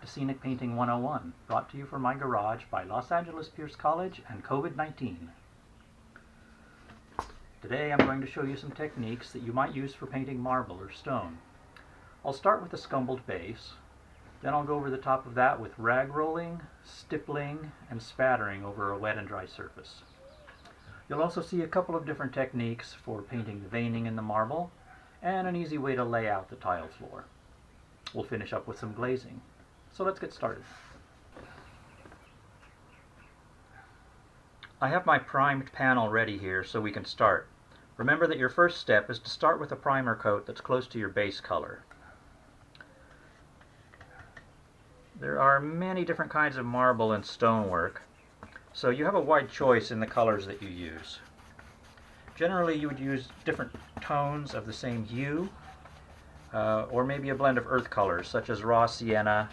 to Scenic Painting 101, brought to you from my garage by Los Angeles Pierce College and COVID-19. Today I'm going to show you some techniques that you might use for painting marble or stone. I'll start with a scumbled base, then I'll go over the top of that with rag rolling, stippling, and spattering over a wet and dry surface. You'll also see a couple of different techniques for painting the veining in the marble, and an easy way to lay out the tile floor. We'll finish up with some glazing. So let's get started. I have my primed panel ready here so we can start. Remember that your first step is to start with a primer coat that's close to your base color. There are many different kinds of marble and stonework, so you have a wide choice in the colors that you use. Generally you would use different tones of the same hue, or maybe a blend of earth colors such as raw sienna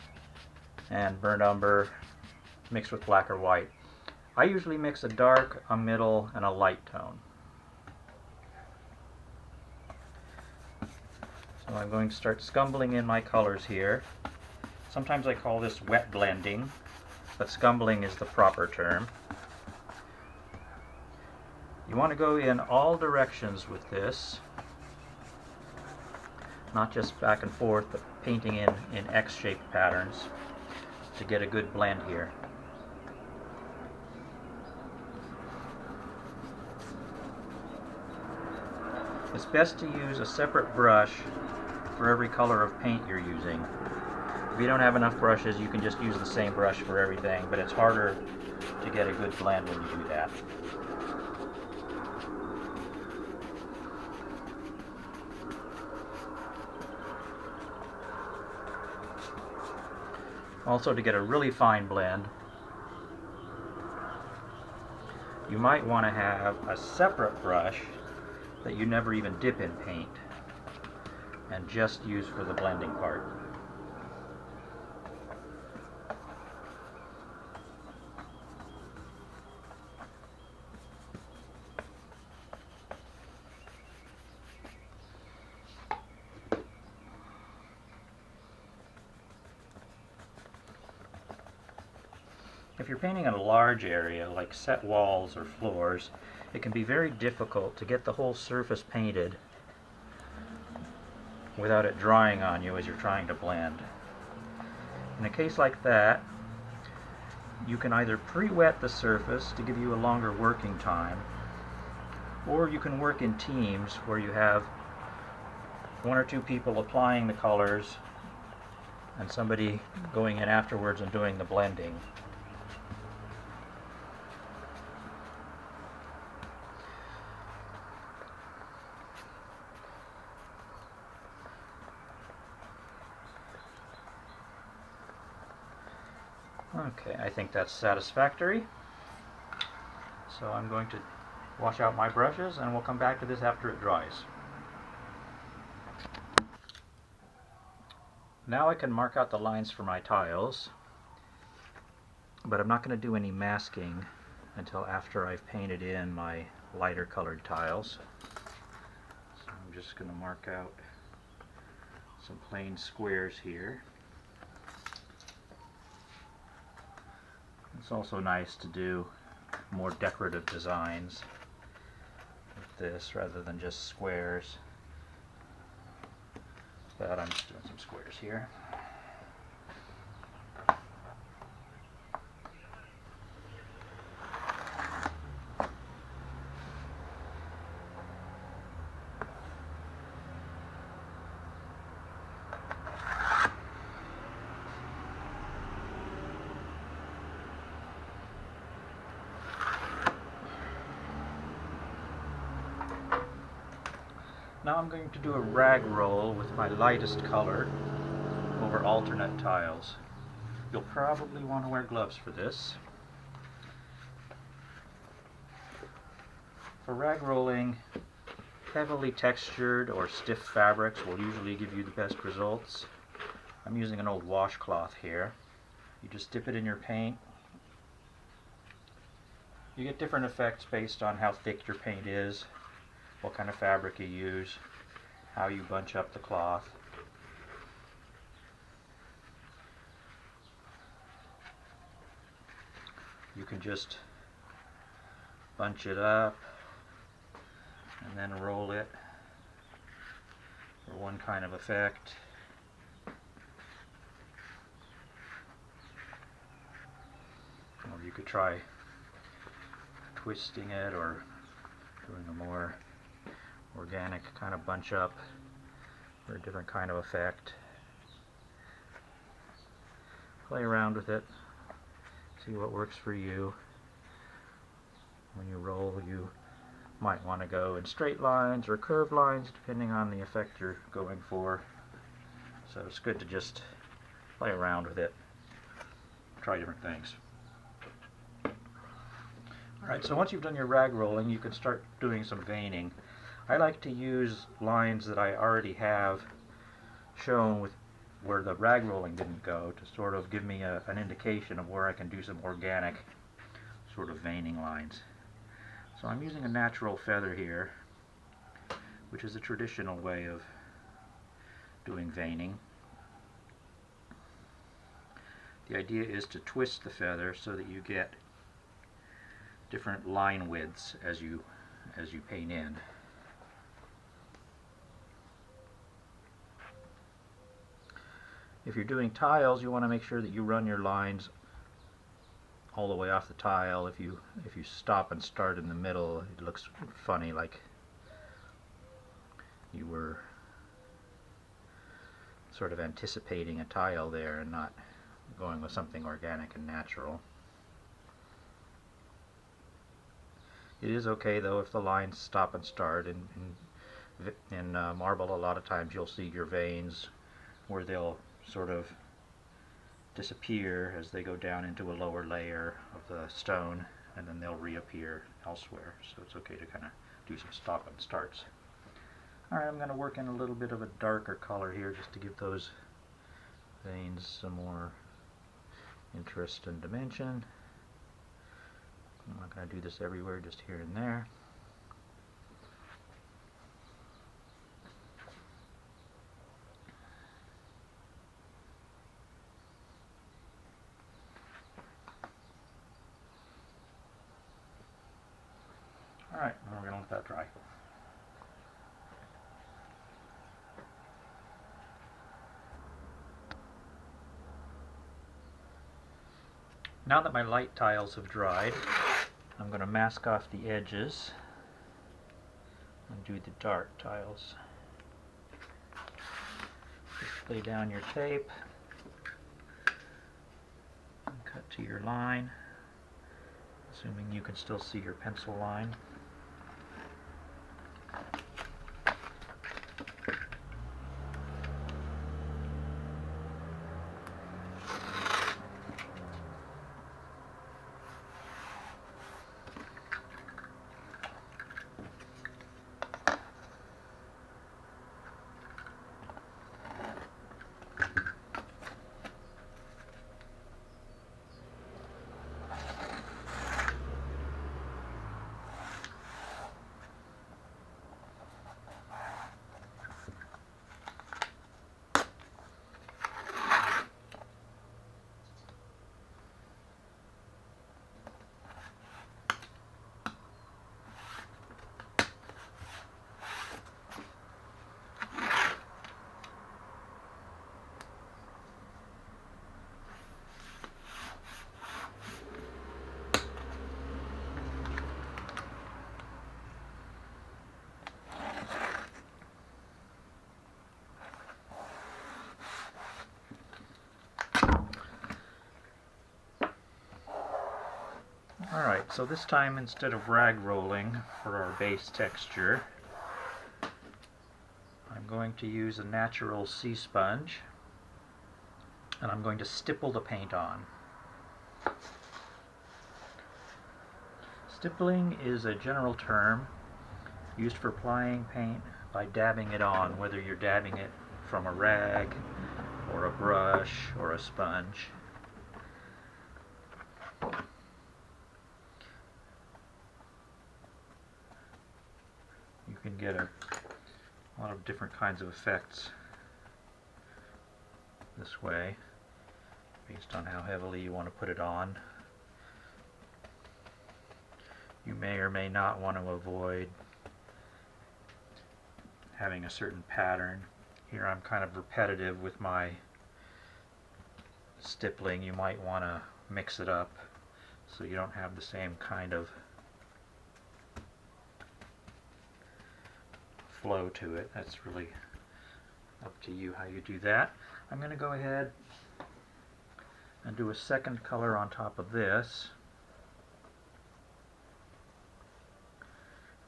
and burnt umber mixed with black or white. I usually mix a dark, a middle, and a light tone. So I'm going to start scumbling in my colors here. Sometimes I call this wet blending, but scumbling is the proper term. You want to go in all directions with this, not just back and forth, but painting in X-shaped patterns to get a good blend here. It's best to use a separate brush for every color of paint you're using. If you don't have enough brushes, you can just use the same brush for everything, but it's harder to get a good blend when you do that. Also, to get a really fine blend, you might want to have a separate brush that you never even dip in paint and just use for the blending part. If you're painting in a large area, like set walls or floors, it can be very difficult to get the whole surface painted without it drying on you as you're trying to blend. In a case like that, you can either pre-wet the surface to give you a longer working time, or you can work in teams where you have one or two people applying the colors and somebody going in afterwards and doing the blending. Okay, I think that's satisfactory. So I'm going to wash out my brushes and we'll come back to this after it dries. Now I can mark out the lines for my tiles, but I'm not going to do any masking until after I've painted in my lighter colored tiles. So I'm just going to mark out some plain squares here. It's also nice to do more decorative designs with this rather than just squares. But I'm just doing some squares here. Now I'm going to do a rag roll with my lightest color over alternate tiles. You'll probably want to wear gloves for this. For rag rolling, heavily textured or stiff fabrics will usually give you the best results. I'm using an old washcloth here. You just dip it in your paint. You get different effects based on how thick your paint is, what kind of fabric you use, how you bunch up the cloth. you can just bunch it up and then roll it for one kind of effect. Or you could try twisting it or doing a more organic kind of bunch up for a different kind of effect. Play around with it, see what works for you. When you roll, you might want to go in straight lines or curved lines depending on the effect you're going for. So it's good to just play around with it, try different things. Alright, so once you've done your rag rolling, you can start doing some veining. I like to use lines that I already have shown with where the rag rolling didn't go to sort of give me an indication of where I can do some organic sort of veining lines. So I'm using a natural feather here, which is a traditional way of doing veining. The idea is to twist the feather so that you get different line widths as you paint in. If you're doing tiles, you want to make sure that you run your lines all the way off the tile. If you stop and start in the middle, it looks funny, like you were sort of anticipating a tile there and not going with something organic and natural. It is okay though if the lines stop and start. In marble, a lot of times you'll see your veins where they'll sort of disappear as they go down into a lower layer of the stone, and then they'll reappear elsewhere. So it's okay to kind of do some stop and starts. Alright, I'm going to work in a little bit of a darker color here just to give those veins some more interest and dimension. I'm not going to do this everywhere, just here and there. Alright, now we're going to let that dry. Now that my light tiles have dried, I'm going to mask off the edges and do the dark tiles. Just lay down your tape and cut to your line, assuming you can still see your pencil line. Alright, so this time instead of rag rolling for our base texture, I'm going to use a natural sea sponge, and I'm going to stipple the paint on. Stippling is a general term used for applying paint by dabbing it on, whether you're dabbing it from a rag or a brush or a sponge. You can get a lot of different kinds of effects this way, based on how heavily you want to put it on. You may or may not want to avoid having a certain pattern. Here I'm kind of repetitive with my stippling. You might want to mix it up so you don't have the same kind of flow to it. That's really up to you how you do that. I'm going to go ahead and do a second color on top of this.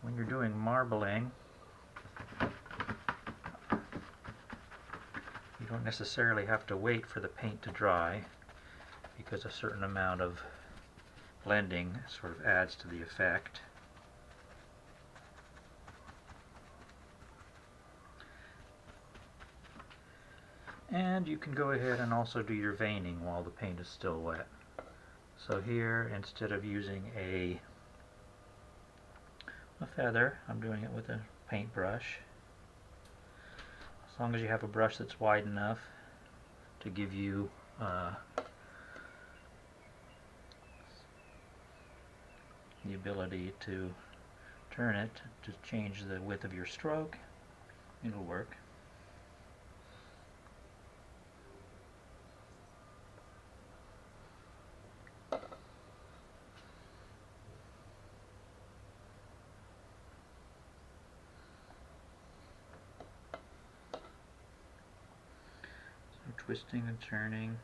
When you're doing marbling, you don't necessarily have to wait for the paint to dry, because a certain amount of blending sort of adds to the effect. And you can go ahead and also do your veining while the paint is still wet. So here, instead of using a feather, I'm doing it with a paintbrush. As long as you have a brush that's wide enough to give you the ability to turn it to change the width of your stroke, it'll work. Twisting and turning.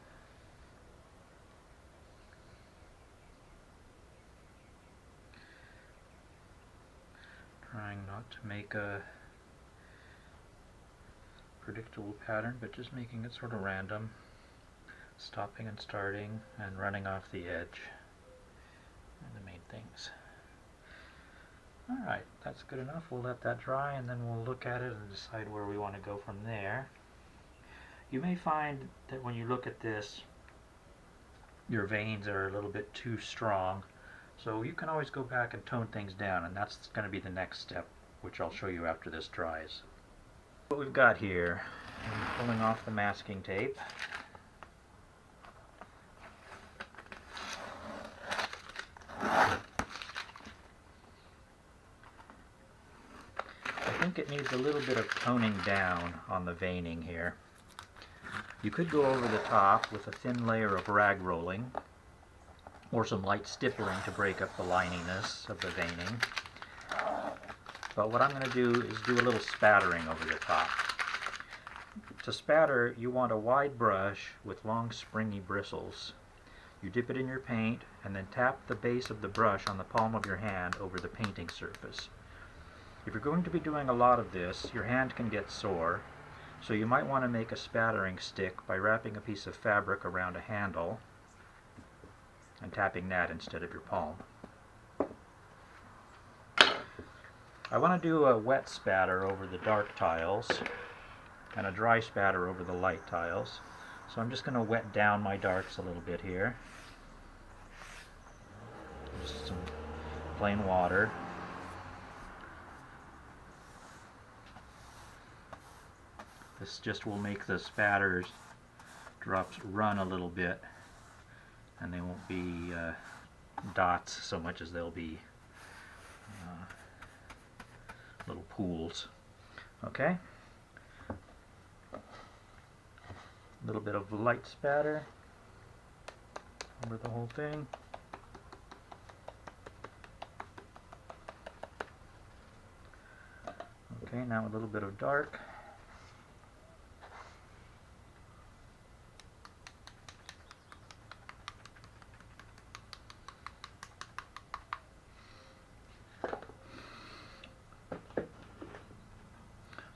Trying not to make a predictable pattern, but just making it sort of random. Stopping and starting and running off the edge are the main things. Alright, that's good enough. We'll let that dry and then we'll look at it and decide where we want to go from there. You may find that when you look at this, your veins are a little bit too strong, so you can always go back and tone things down, and that's going to be the next step, which I'll show you after this dries. What we've got here, I'm pulling off the masking tape. I think it needs a little bit of toning down on the veining here. You could go over the top with a thin layer of rag rolling or some light stippling to break up the lininess of the veining. But what I'm going to do is do a little spattering over the top. To spatter, you want a wide brush with long springy bristles. You dip it in your paint and then tap the base of the brush on the palm of your hand over the painting surface. If you're going to be doing a lot of this, your hand can get sore. So you might want to make a spattering stick by wrapping a piece of fabric around a handle and tapping that instead of your palm. I want to do a wet spatter over the dark tiles and a dry spatter over the light tiles. So I'm just going to wet down my darks a little bit here. Just some plain water. This just will make the spatters drops run a little bit, and they won't be dots so much as they'll be little pools. Okay? A little bit of light spatter over the whole thing. Okay, now a little bit of dark.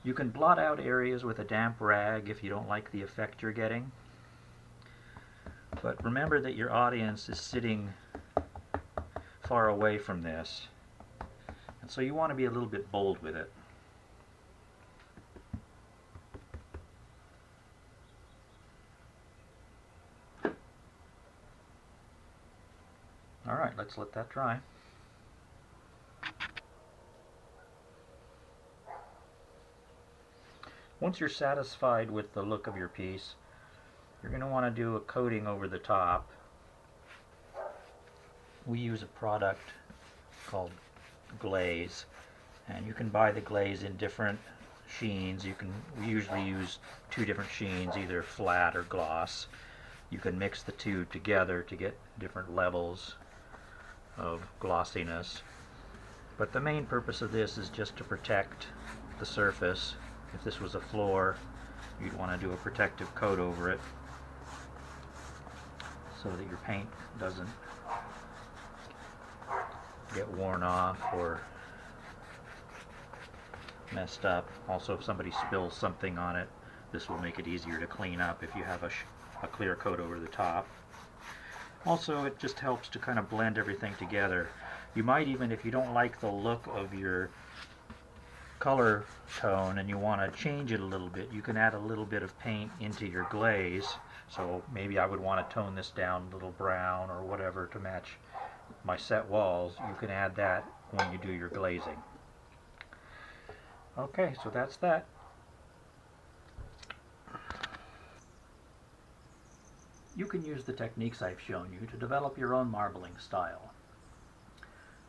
You can blot out areas with a damp rag if you don't like the effect you're getting. But remember that your audience is sitting far away from this, and so you want to be a little bit bold with it. Alright, let's let that dry. Once you're satisfied with the look of your piece, you're going to want to do a coating over the top. We use a product called glaze. And you can buy the glaze in different sheens. We usually use two different sheens, either flat or gloss. You can mix the two together to get different levels of glossiness. But the main purpose of this is just to protect the surface. If this was a floor, you'd want to do a protective coat over it so that your paint doesn't get worn off or messed up. Also, if somebody spills something on it, this will make it easier to clean up if you have a clear coat over the top. Also, it just helps to kind of blend everything together. You might even, if you don't like the look of your color tone and you want to change it a little bit, you can add a little bit of paint into your glaze. So maybe I would want to tone this down a little brown or whatever to match my set walls. You can add that when you do your glazing. Okay, so that's that. You can use the techniques I've shown you to develop your own marbling style.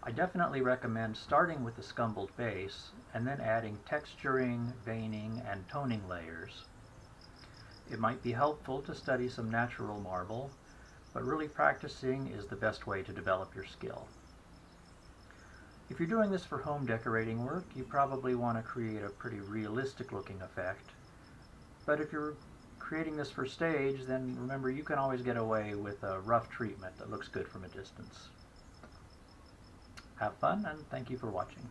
I definitely recommend starting with the scumbled base and then adding texturing, veining, and toning layers. It might be helpful to study some natural marble, but really practicing is the best way to develop your skill. If you're doing this for home decorating work, you probably want to create a pretty realistic looking effect. But if you're creating this for stage, then remember you can always get away with a rough treatment that looks good from a distance. Have fun, and thank you for watching.